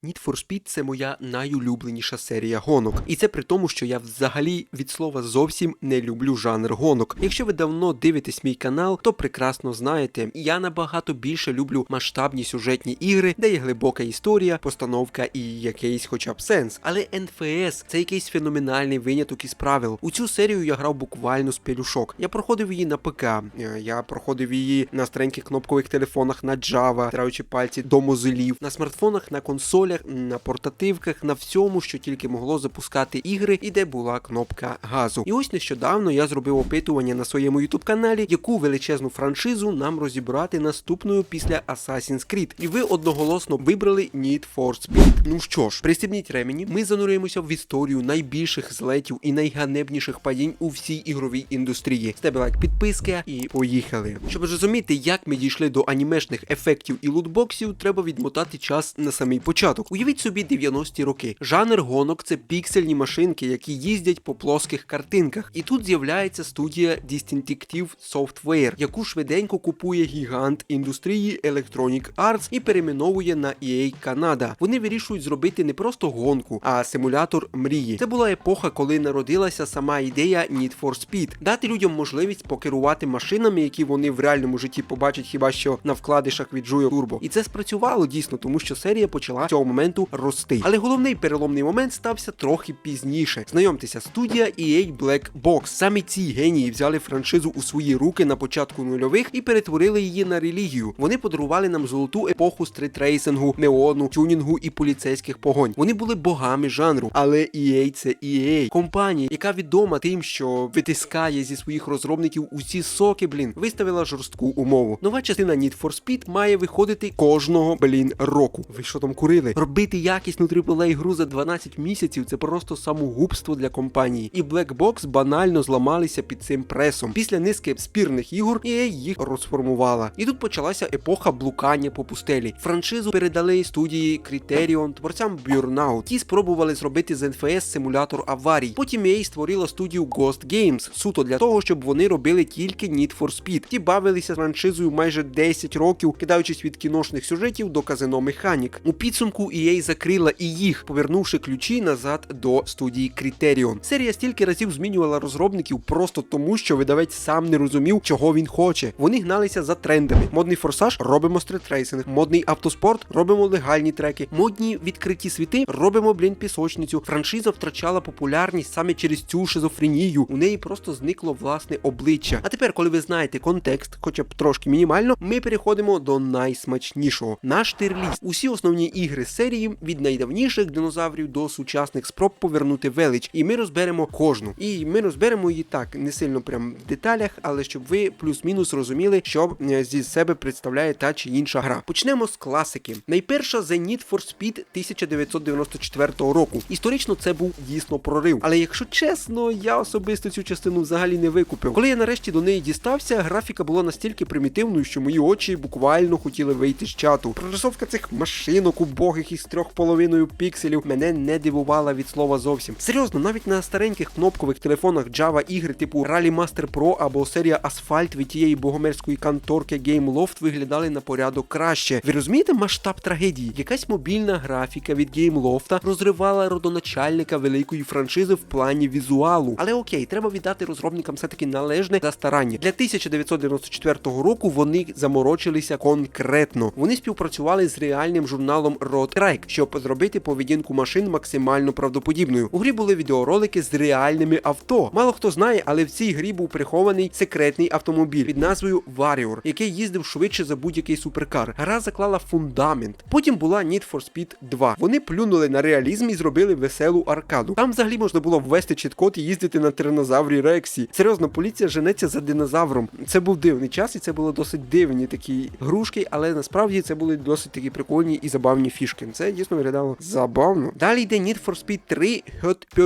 Need for Speed – це моя найулюбленіша серія гонок. І це при тому, що я взагалі від слова зовсім не люблю жанр гонок. Якщо ви давно дивитесь мій канал, то прекрасно знаєте, я набагато більше люблю масштабні сюжетні ігри, де є глибока історія, постановка і якийсь хоча б сенс. Але NFS – це якийсь феноменальний виняток із правил. У цю серію я грав буквально з пелюшок. Я проходив її на ПК, я проходив її на стареньких кнопкових телефонах на Java, втираючи пальці до мозолів, на смартфонах, на консолях, на портативках, на всьому, що тільки могло запускати ігри і де була кнопка газу. І ось нещодавно я зробив опитування на своєму YouTube каналі, яку величезну франшизу нам розібрати наступною після Assassin's Creed. І ви одноголосно вибрали Need for Speed. Ну що ж, пристібніть ремені, ми занурюємося в історію найбільших злетів і найганебніших падінь у всій ігровій індустрії. З тебе лайк, підписка і поїхали. Щоб зрозуміти, як ми дійшли до анімешних ефектів і лутбоксів, треба відмотати час на самий початок. Уявіть собі 90-ті роки. Жанр гонок – це піксельні машинки, які їздять по плоских картинках. І тут з'являється студія Distinctive Software, яку швиденько купує гігант індустрії Electronic Arts і перейменовує на EA Canada. Вони вирішують зробити не просто гонку, а симулятор мрії. Це була епоха, коли народилася сама ідея Need for Speed. Дати людям можливість покерувати машинами, які вони в реальному житті побачать хіба що на вкладишах від Joyo Turbo. І це спрацювало дійсно, тому що серія почала з цього моменту рости. Але головний переломний момент стався трохи пізніше. Знайомтеся, студія EA Black Box. Саме ці генії взяли франшизу у свої руки на початку нульових і перетворили її на релігію. Вони подарували нам золоту епоху стритрейсингу, неону, тюнінгу і поліцейських погонь. Вони були богами жанру. Але EA – це EA. Компанія, яка відома тим, що витискає зі своїх розробників усі соки, виставила жорстку умову. Нова частина Need for Speed має виходити кожного, року. Ви що там курили? Робити якісну AAA-гру за 12 місяців – це просто самогубство для компанії. І Black Box банально зламалися під цим пресом. Після низки спірних ігор EA їх розформувала. І тут почалася епоха блукання по пустелі. Франшизу передали студії Criterion, творцям Burnout. Ті спробували зробити з NFS симулятор аварій. Потім EA створила студію Ghost Games, суто для того, щоб вони робили тільки Need for Speed. Ті бавилися з франшизою майже 10 років, кидаючись від кіношних сюжетів до казино механік. У підсумку EA закрила і їх, повернувши ключі назад до студії Criterion. Серія стільки разів змінювала розробників просто тому, що видавець сам не розумів, чого він хоче. Вони гналися за трендами. Модний форсаж – робимо стритрейсинг. Модний автоспорт – робимо легальні треки. Модні відкриті світи – робимо, пісочницю. Франшиза втрачала популярність саме через цю шизофренію. У неї просто зникло власне обличчя. А тепер, коли ви знаєте контекст, хоча б трошки мінімально, ми переходимо до найсмачнішого. Наш тир-ліст. Усі основні ігри серії, від найдавніших динозаврів до сучасних спроб повернути велич. І ми розберемо кожну. І ми розберемо її так, не сильно прям в деталях, але щоб ви плюс-мінус розуміли, що зі себе представляє та чи інша гра. Почнемо з класики. Найперша The Need for Speed 1994 року. Історично це був дійсно прорив. Але якщо чесно, я особисто цю частину взагалі не викупив. Коли я нарешті до неї дістався, графіка була настільки примітивною, що мої очі буквально хотіли вийти з чату. Прорисовка цих машинок убогих із 3,5 пікселів мене не дивувала від слова зовсім. Серйозно, навіть на стареньких кнопкових телефонах Java ігри типу Rally Master Pro або серія Asphalt від тієї богомерської конторки Gameloft виглядали на порядок краще. Ви розумієте масштаб трагедії? Якась мобільна графіка від Gameloft розривала родоначальника великої франшизи в плані візуалу. Але окей, треба віддати розробникам все-таки належне за старання. Для 1994 року вони заморочилися конкретно. Вони співпрацювали з реальним журналом Road Track, щоб зробити поведінку машин максимально правдоподібною. У грі були відеоролики з реальними авто. Мало хто знає, але в цій грі був прихований секретний автомобіль під назвою Warrior, який їздив швидше за будь-який суперкар. Гра заклала фундамент. Потім була Need for Speed 2. Вони плюнули на реалізм і зробили веселу аркаду. Там взагалі можна було ввести чіт-код і їздити на тиранозаврі Рексі. Серйозно, поліція женеться за динозавром. Це був дивний час і це було досить дивні такі грушки, але насправді це були досить такі прикольні і забавні фішки. Це дійсно виглядало забавно. Далі йде Need for Speed 3 Hot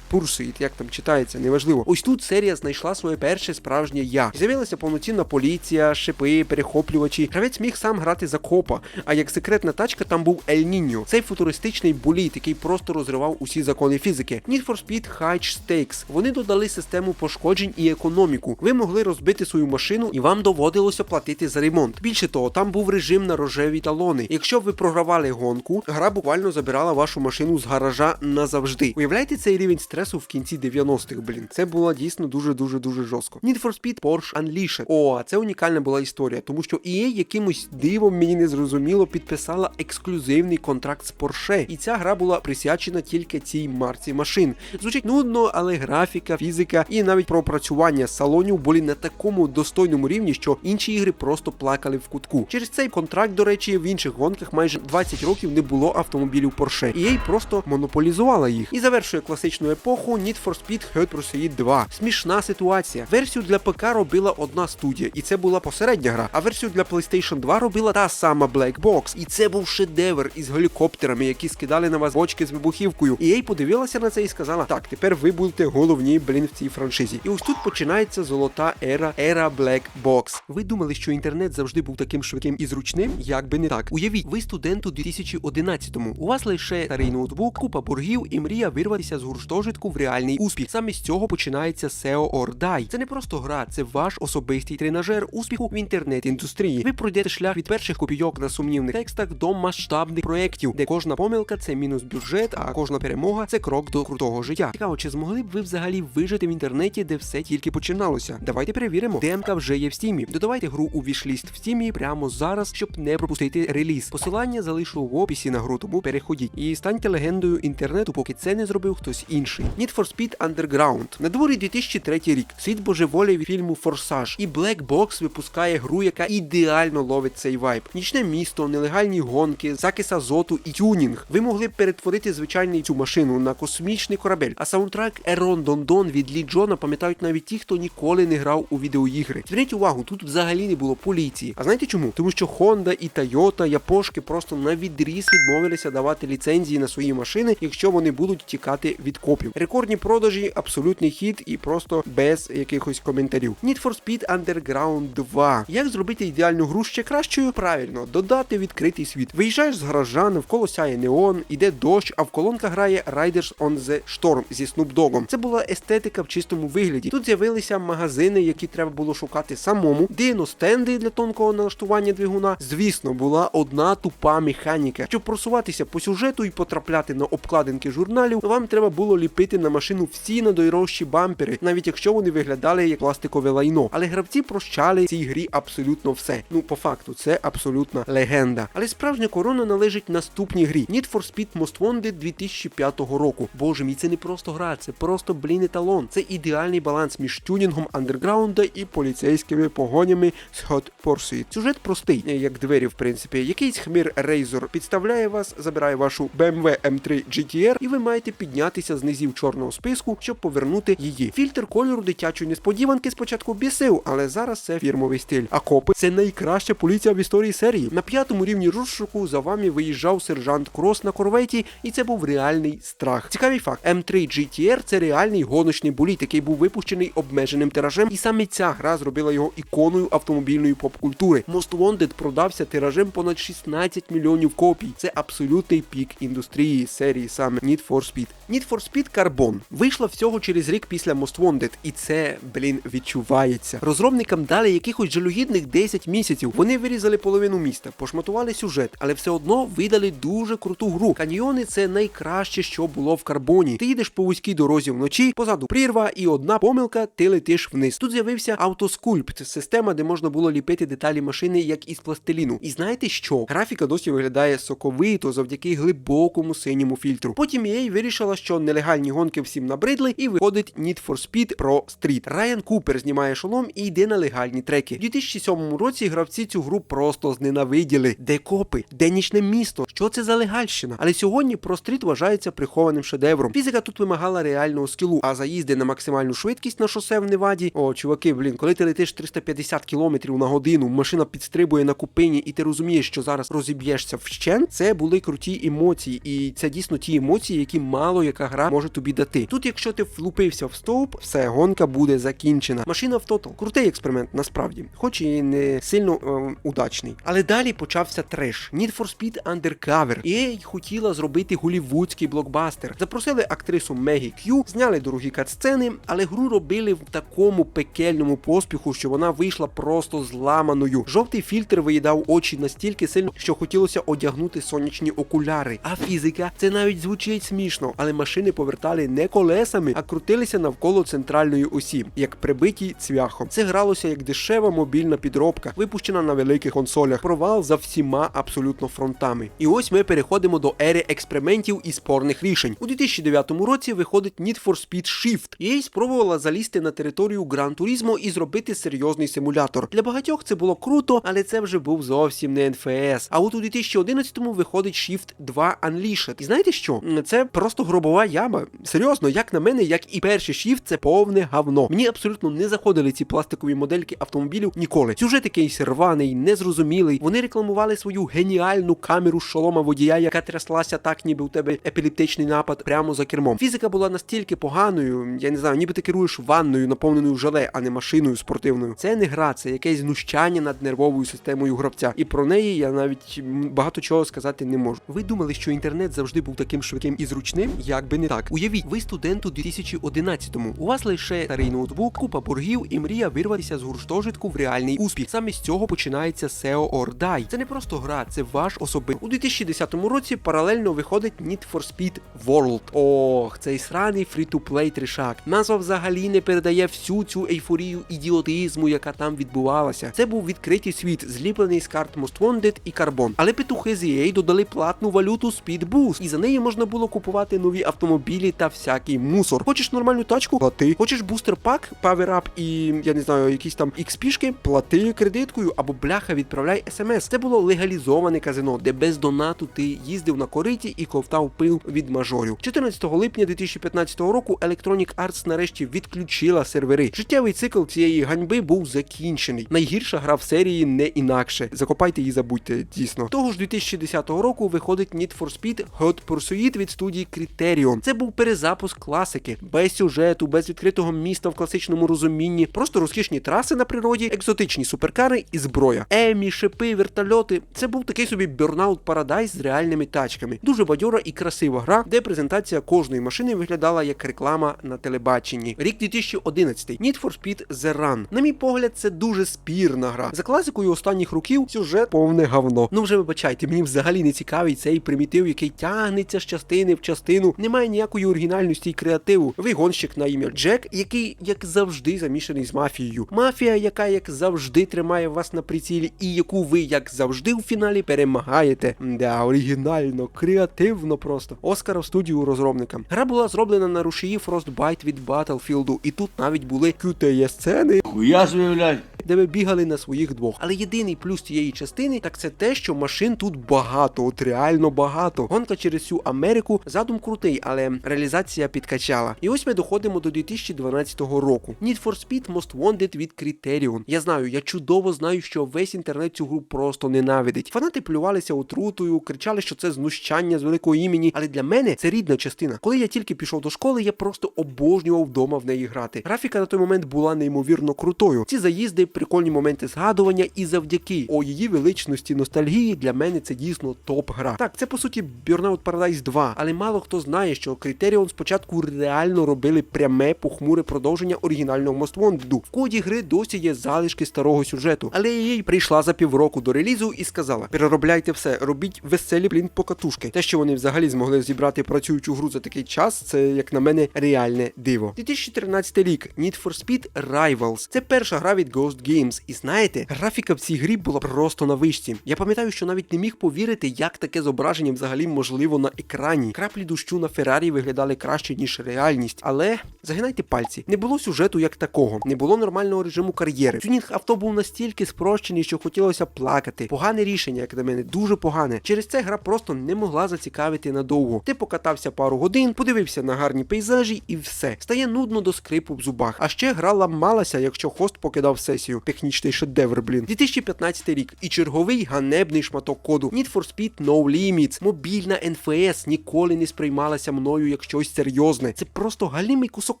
Pursuit, як там читається, неважливо. Ось тут серія знайшла своє перше справжнє я. З'явилася повноцінна поліція, шипи, перехоплювачі. Гравець міг сам грати за копа, а як секретна тачка там був Ель Ніньо. Цей футуристичний болід, який просто розривав усі закони фізики. Need for Speed High Stakes. Вони додали систему пошкоджень і економіку. Ви могли розбити свою машину і вам доводилося платити за ремонт. Більше того, там був режим на рожеві талони. Якщо ви програвали гонку, гонку, гра буквально забирала вашу машину з гаража назавжди. Уявляєте цей рівень стресу в кінці 90-х, блін. Це було дійсно дуже жорстко. Need for Speed Porsche Unleashed. О, це унікальна була історія, тому що EA якимось дивом, мені не зрозуміло, підписала ексклюзивний контракт з Porsche. І ця гра була присвячена тільки цій марці машин. Звучить нудно, але графіка, фізика і навіть пропрацювання салонів були на такому достойному рівні, що інші ігри просто плакали в кутку. Через цей контракт, до речі, в інших гонках майже 20 років не було автомобілів Porsche. EA просто монополізувала їх. І завершує класичну епоху Need for Speed Hot Pursuit 2. Смішна ситуація. Версію для ПК робила одна студія, і це була посередня гра. А версію для PlayStation 2 робила та сама Black Box. І це був шедевр із гелікоптерами, які скидали на вас бочки з вибухівкою. EA подивилася на це і сказала: так, тепер ви будете головні, блін, в цій франшизі. І ось тут починається золота ера Black Box. Ви думали, що інтернет завжди був таким швидким і зручним? Як би не так. Уявіть, ви студент у 2011-му. У вас лише старий ноутбук, купа боргів і мрія вирватися з гуртожитку в реальний успіх. Саме з цього починається SEO or Die. Це не просто гра, це ваш особистий тренажер успіху в інтернет-індустрії. Ви пройдете шлях від перших копійок на сумнівних текстах до масштабних проєктів, де кожна помилка – це мінус бюджет, а кожна перемога – це крок до крутого життя. Цікаво, чи змогли б ви взагалі вижити в інтернеті, де все тільки починалося? Давайте перевіримо. Демка вже є в Стімі. Додавайте гру у вішліст в Стімі прямо зараз, щоб не пропустити реліз. Посилання залишу в описі на гру, тому переходіть. І станьте легендою інтернету, поки це не зробив хтось інший. Need for Speed Underground. На дворі 2003 рік. Світ божеволі від фільму Форсаж. І Black Box випускає гру, яка ідеально ловить цей вайб. Нічне місто, нелегальні гонки, закис азоту і тюнінг. Ви могли б перетворити звичайну цю машину на космічний корабель. А саундтрек Ерон Дондон від Лі Джона пам'ятають навіть ті, хто ніколи не грав у відеоігри. Зверніть увагу, тут взагалі не було поліції. А знаєте чому? Тому що Honda і Toyota, япошки просто на відріз відмовилися давати ліцензії на свої машини, якщо вони будуть тікати від копів. Рекордні продажі, абсолютний хід і просто без якихось коментарів. Need for Speed Underground 2. Як зробити ідеальну гру ще кращою? Правильно, додати відкритий світ. Виїжджаєш з гаража, навколо сяє неон, іде дощ, а в колонках грає Riders on the Storm зі Snoop Dogg'ом. Це була естетика в чистому вигляді. Тут з'явилися магазини, які треба було шукати самому, диностенди для тонкого налаштування двигуна. Звісно, була одна тупа механіка. Щоб просуватися по сюжету і потрапляти на обкладинки журналів, вам треба було ліпити на машину всі найдорожчі бампери, навіть якщо вони виглядали як пластикове лайно. Але гравці прощали цій грі абсолютно все. Ну, по факту, це абсолютна легенда. Але справжня корона належить наступній грі. Need for Speed Most Wanted 2005 року. Боже мій, це не просто гра, це просто, блін, еталон. Це ідеальний баланс між тюнінгом андерграунда і поліцейськими погонями з Hot Pursuit. Сюжет простий, як двері, в принципі. Якийсь хмір Razor підставляє вас, забирає вашу BMW M3 GTR, і ви маєте піднятися з низів чорного списку, щоб повернути її. Фільтр кольору дитячої несподіванки спочатку бісив, але зараз це фірмовий стиль. А копи – це найкраща поліція в історії серії. На 5-му рівні розшуку за вами виїжджав сержант Крос на корветі, і це був реальний страх. Цікавий факт. M3 GTR – це реальний гоночний болід, який був випущений обмеженим тиражем, і саме ця гра зробила його іконою автомобільної поп-культури. Most Wanted продався тиражем понад 16 мільйонів копій. Це абсолютний пік індустрії серії саме Need for Speed. Need for Speed Carbon вийшла всього через рік після Most Wanted, і це, блін, відчувається. Розробникам дали якихось жалюгідних 10 місяців. Вони вирізали половину міста, пошматували сюжет, але все одно видали дуже круту гру. Каньйони – це найкраще, що було в Карбоні. Ти їдеш по вузькій дорозі вночі, позаду прірва і одна помилка, ти летиш вниз. Тут з'явився автоскульпт, система, де можна було ліпити деталі машини, як із пластиліну. І знаєте що? Графіка досі виглядає соковито завдяки глибокому синьому фільтру. Потім EA вирішила, що нелегальні гонки всім набридли, і виходить Need for Speed Pro Street. Райан Купер знімає шолом і йде на легальні треки. У 2007 році гравці цю гру просто зненавиділи. Де копи? Де нічне місто? Що це за легальщина? Але сьогодні Pro Street вважається прихованим шедевром. Фізика тут вимагала реального скілу, а заїзди на максимальну швидкість на шосе в Неваді. О, чуваки, блін, коли ти летиш 350 км на годину, машина підстрибує на купині, і ти розумієш, що зараз розіб'єшся вщент, це були круті емоції. І це дійсно ті емоції, які мало яка гра може тобі дати. Тут, якщо ти влупився в стовп, все, гонка буде закінчена. Машина в тотал. Крутий експеримент, насправді. Хоч і не сильно удачний. Але далі почався треш. Need for Speed Undercover. EA хотіла зробити голівудський блокбастер. Запросили актрису Мегі К'ю, зняли дорогі кат-сцени, але гру робили в такому пекельному поспіху, що вона вийшла просто зламаною. Жовтий фільтр виїдав очі настільки сильно, що хотілося одягнути одягнути сонячні окуляри. А фізика – це навіть звучить смішно, але машини повертали не колесами, а крутилися навколо центральної осі, як прибиті цвяхом. Це гралося як дешева мобільна підробка, випущена на великих консолях. Провал за всіма абсолютно фронтами. І ось ми переходимо до ери експериментів і спорних рішень. У 2009 році виходить Need for Speed Shift. EA спробувала залізти на територію Gran Turismo і зробити серйозний симулятор. Для багатьох це було круто, але це вже був зовсім не NFS. А от у 2011-му виходить Shift 2 Unleashed. І знаєте що? Це просто гробова яма. Серйозно, як на мене, як і перший Shift, це повне говно. Мені абсолютно не заходили ці пластикові модельки автомобілів ніколи. Сюжет якийсь рваний, незрозумілий. Вони рекламували свою геніальну камеру шолома водія, яка тряслася так, ніби у тебе епілептичний напад прямо за кермом. Фізика була настільки поганою, я не знаю, ніби ти керуєш ванною, наповненою желе, а не машиною спортивною. Це не гра, це якесь знущання над нервовою системою гравця. І про неї я навіть багато чого сказати не можу. Ви думали, що інтернет завжди був таким швидким і зручним? Як би не так. Уявіть, ви студент у 2011-му. У вас лише старий ноутбук, купа боргів і мрія вирватися з гуртожитку в реальний успіх. Саме з цього починається SEO or Die. Це не просто гра, це ваш особистий. У 2010 році паралельно виходить Need for Speed World. Ох, цей сраний фрі-ту-плей тришак. Назва взагалі не передає всю цю ейфорію ідіотизму, яка там відбувалася. Це був відкритий світ, зліплений з карт Most Wanted і Carbon. Але петухи з EA додали платну валюту Speed Boost, і за неї можна було купувати нові автомобілі та всякий мусор. Хочеш нормальну тачку? Плати. Хочеш бустер-пак, павер-ап і, я не знаю, якісь там XP-шки? Плати кредиткою або бляха відправляй смс. Це було легалізоване казино, де без донату ти їздив на кориті і ковтав пил від мажорів. 14 липня 2015 року Electronic Arts нарешті відключила сервери. Життєвий цикл цієї ганьби був закінчений. Найгірша гра в серії не інакше. Закопайте і забудьте, дійсно. Того ж 2010 року виходить Need for Speed Hot Pursuit від студії Criterion. Це був перезапуск класики. Без сюжету, без відкритого міста в класичному розумінні. Просто розкішні траси на природі, екзотичні суперкари і зброя. Емі, шипи, вертольоти. Це був такий собі Burnout Paradise з реальними тачками. Дуже бадьора і красива гра, де презентація кожної машини виглядала як реклама на телебаченні. Рік 2011. Need for Speed The Run. На мій погляд, це дуже спірна гра. За класикою останніх років сюжет повне говно. Ну вже вибачайте, мені взагалі не цікавий цей примітив, який тягнеться з частини в частину. Немає ніякої оригінальності і креативу. Ви гонщик на ім'я Джек, який, як завжди, замішаний з мафією. Мафія, яка, як завжди, тримає вас на прицілі і яку ви, як завжди, у фіналі перемагаєте. Да, оригінально, креативно просто. Оскар в студію розробникам. Гра була зроблена на рушії Frostbite від Battlefield, і тут навіть були QTE-сцени. Хуя звіявляй. Де ви бігали на своїх двох. Але єдиний плюс цієї частини, так це те, що машин тут багато, от реально багато. Гонка через всю Америку, задум крутий, але реалізація підкачала. І ось ми доходимо до 2012 року. Need for Speed Most Wanted від Criterion. Я знаю, я чудово знаю, що весь інтернет цю гру просто ненавидить. Фанати плювалися отрутою, кричали, що це знущання з великого імені, але для мене це рідна частина. Коли я тільки пішов до школи, я просто обожнював вдома в неї грати. Графіка на той момент була неймовірно крутою. Ці заїзди, прикольні моменти згадування, і завдяки її величності ностальгії для мене це дійсно топ-гра. Так, це по суті Burnout Paradise 2, але мало хто знає, що Criterion спочатку реально робили пряме похмуре продовження оригінального Most Wanted. В коді гри досі є залишки старого сюжету, але EA прийшла за півроку до релізу і сказала: переробляйте все, робіть веселі, покатушки. Те, що вони взагалі змогли зібрати працюючу гру за такий час, це, як на мене, реальне диво. 2013 рік. Need for Speed Rivals. Це перша гра від Ghost Games. І знаєте, графіка в цій грі була просто на вишці. Я пам'ятаю, що навіть не міг повірити, як таке зображення взагалі можливо на екрані. Краплі дощу на Феррарі виглядали краще, ніж реальність. Але, загинайте пальці, не було сюжету як такого. Не було нормального режиму кар'єри. Тюнінг авто був настільки спрощений, що хотілося плакати. Погане рішення, як на мене, дуже погане. Через це гра просто не могла зацікавити надовго. Ти покатався пару годин, подивився на гарні пейзажі і все. Стає нудно до скрипу в зубах. А ще гра ламалася, якщо хост покидав сесію. Технічний шедевр, блін. 2015 рік. І черговий ганебний шматок коду. Need for Speed No Limits. Мобільна NFS ніколи не сприймалася мною як щось серйозне. Це просто галімий кусок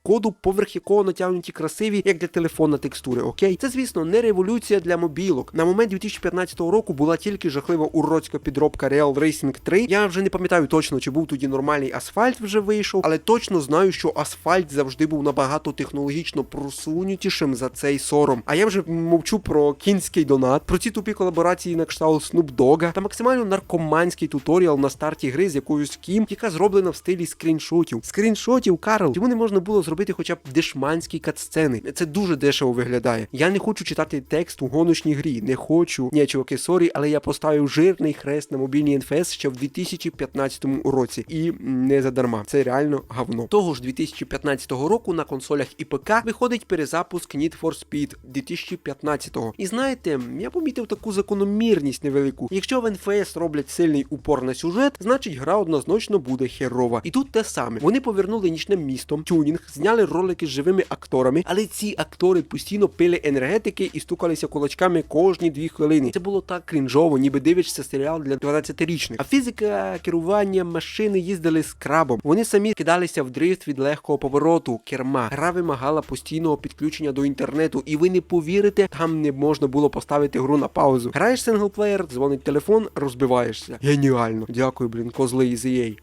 коду, поверх якого натягнуті красиві, як для телефона текстури, окей? Це, звісно, не революція для мобілок. На момент 2015 року була тільки жахлива уродська підробка Real Racing 3. Я вже не пам'ятаю точно, чи був тоді нормальний асфальт вже вийшов, але точно знаю, що асфальт завжди був набагато технологічно просунутішим за цей сором. А я вже вже мовчу про кінський донат, про ці тупі колаборації на кшталт Snoop Dogga та максимально наркоманський туторіал на старті гри з якоюсь кім, яка зроблена в стилі скріншотів. Скріншотів, Карл! Чому не можна було зробити хоча б дешманські катсцени? Це дуже дешево виглядає. Я не хочу читати текст у гоночній грі. Не хочу. Ні, чуваки, сорі, але я поставив жирний хрест на мобільній NFS ще в 2015 році. І не задарма. Це реально говно. Того ж 2015 року на консолях і ПК виходить перезапуск Need for Speed 2015-го. І знаєте, я помітив таку закономірність невелику. Якщо в NFS роблять сильний упор на сюжет, значить гра однозначно буде херова. І тут те саме. Вони повернули нічним містом, тюнінг, зняли ролики з живими акторами, але ці актори постійно пили енергетики і стукалися кулачками кожні 2 хвилини. Це було так крінжово, ніби дивишся серіал для 12-річних. А фізика, керування, машини їздили скрабом. Вони самі кидалися в дрифт від легкого повороту, керма. Гра вимагала постійного підключення до інтернету, і ви не повірите, там не можна було поставити гру на паузу. Граєш синглплеєр, дзвонить телефон, розбиваєшся. Геніально. Дякую, блін, козли із EA.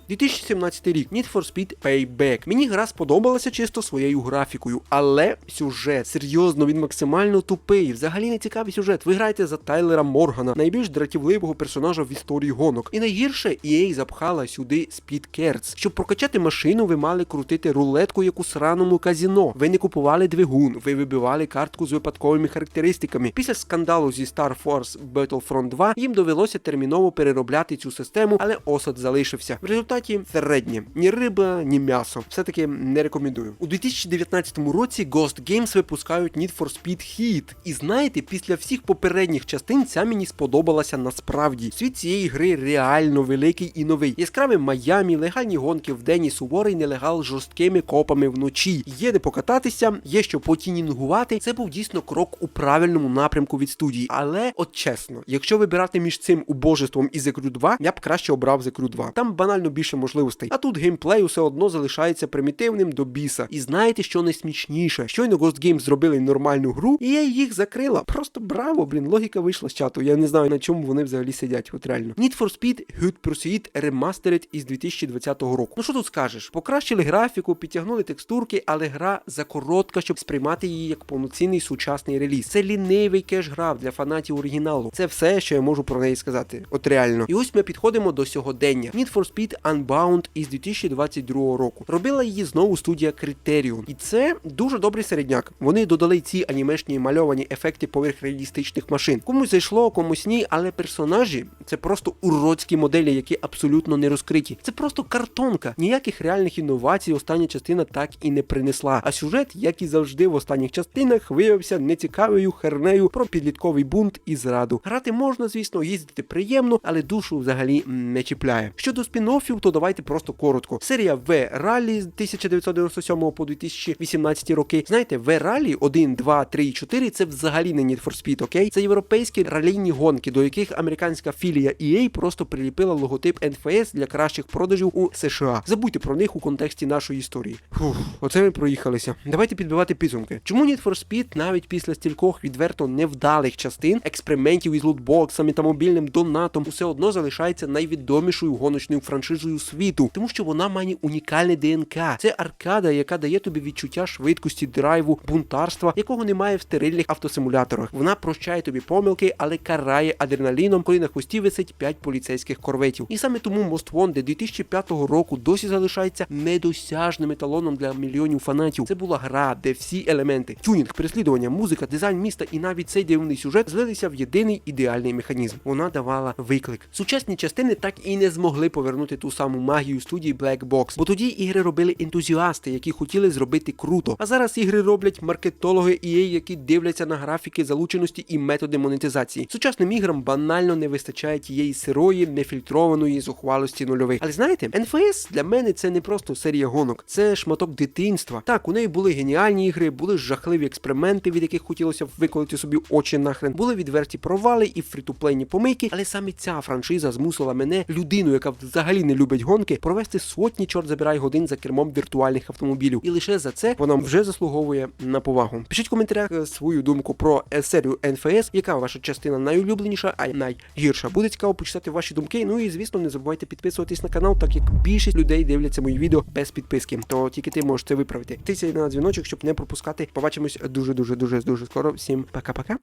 2017 рік. Need for Speed Payback. Мені гра сподобалася чисто своєю графікою, але сюжет, серйозно, він максимально тупий. Взагалі не цікавий сюжет. Ви граєте за Тайлера Моргана, найбільш дратівливого персонажа в історії гонок. І найгірше, EA запхала сюди Speed Cards. Щоб прокачати машину, ви мали крутити рулетку, як у сраному казіно. Ви не купували двигун, ви вибивали картку з випадковими характеристиками. Після скандалу зі Star Force Battlefront 2 їм довелося терміново переробляти цю систему, але осад залишився. В результаті середнє. Ні риба, ні м'ясо. Все-таки не рекомендую. У 2019 році Ghost Games випускають Need for Speed Heat. І знаєте, після всіх попередніх частин ця мені сподобалася насправді. Світ цієї гри реально великий і новий. Яскраве Майамі, легальні гонки вдень і суворий нелегал з жорсткими копами вночі. Є де покататися, є що потінінгувати. Це був дійсно крок у правильному напрямку від студії. Але, от чесно, якщо вибирати між цим убожеством і The Crew 2, я б краще обрав The Crew 2. Там банально більше можливостей. А тут геймплей усе одно залишається примітивним до біса. І знаєте, що найсмішніше? Щойно Ghost Games зробили нормальну гру, і я їх закрила. Просто браво, блін, логіка вийшла з чату. Я не знаю, на чому вони взагалі сидять, от реально. Need for Speed Hot Pursuit Remastered із 2020 року. Ну що тут скажеш? Покращили графіку, підтягнули текстурки, але гра закоротка, щоб сприймати її як повноцінний сучасний реліз. Це лінивий кеш-грав для фанатів оригіналу. Це все, що я можу про неї сказати. От реально. І ось ми підходимо до сьогодення. Need for Speed Unbound із 2022 року. Робила її знову студія Criterion. І це дуже добрий середняк. Вони додали ці анімешні мальовані ефекти поверх реалістичних машин. Комусь зайшло, комусь ні, але персонажі – це просто уродські моделі, які абсолютно не розкриті. Це просто картонка. Ніяких реальних інновацій остання частина так і не принесла. А сюжет, як і завжди в останніх частинах, виявився нецікавою хернею про підлітковий бунт і зраду. Грати можна, звісно, їздити приємно, але душу взагалі не чіпляє. Щодо спін-оффів, то давайте просто коротко. Серія V-Rally з 1997 по 2018 роки. Знаєте, V-Rally 1, 2, 3 і 4 це взагалі не Need for Speed, окей? Це європейські ралійні гонки, до яких американська філія EA просто приліпила логотип NFS для кращих продажів у США. Забудьте про них у контексті нашої історії. Фух, оце ми проїхалися. Давайте підбивати підсумки. Чому Need for Speed навіть після стількох відверто невдалих частин, експериментів із лутбоксами та мобільним донатом, усе одно залишається найвідомішою гоночною франшизою світу, тому що вона має унікальне ДНК. Це аркада, яка дає тобі відчуття швидкості, драйву, бунтарства, якого немає в стерильних автосимуляторах. Вона прощає тобі помилки, але карає адреналіном, коли на хвості висить 5 поліцейських корветів. І саме тому Most Wanted 2005 року досі залишається недосяжним еталоном для мільйонів фанатів. Це була гра, де всі елементи – тюнінг, переслідування, музика, дизайн міста і навіть цей дивний сюжет злилися в єдиний ідеальний механізм. Вона давала виклик. Сучасні частини так і не змогли повернути ту саму магію студії Black Box, бо тоді ігри робили ентузіасти, які хотіли зробити круто. А зараз ігри роблять маркетологи EA, які дивляться на графіки, залученості і методи монетизації. Сучасним іграм банально не вистачає тієї сирої, нефільтрованої зухвалості нульових. Але знаєте, NFS для мене це не просто серія гонок, це шматок дитинства. Так, у неї були геніальні ігри, були жахливі експерименти, від яких хотілося виколити собі очі нахрен, були відверті провали і фрітуплейні помийки, але саме ця франшиза змусила мене, людину, яка взагалі не любить любить гонки, провести сотні, чорт забирай, годин за кермом віртуальних автомобілів. І лише за це вона вже заслуговує на повагу. Пишіть в коментарях свою думку про серію НФС, яка ваша частина найулюбленіша, а найгірша. Буде цікаво почитати ваші думки. Ну і звісно, не забувайте підписуватись на канал, так як більшість людей дивляться мої відео без підписки. То тільки ти можеш це виправити. Тицяй на дзвіночок, щоб не пропускати. Побачимось дуже скоро. Всім пока-пока.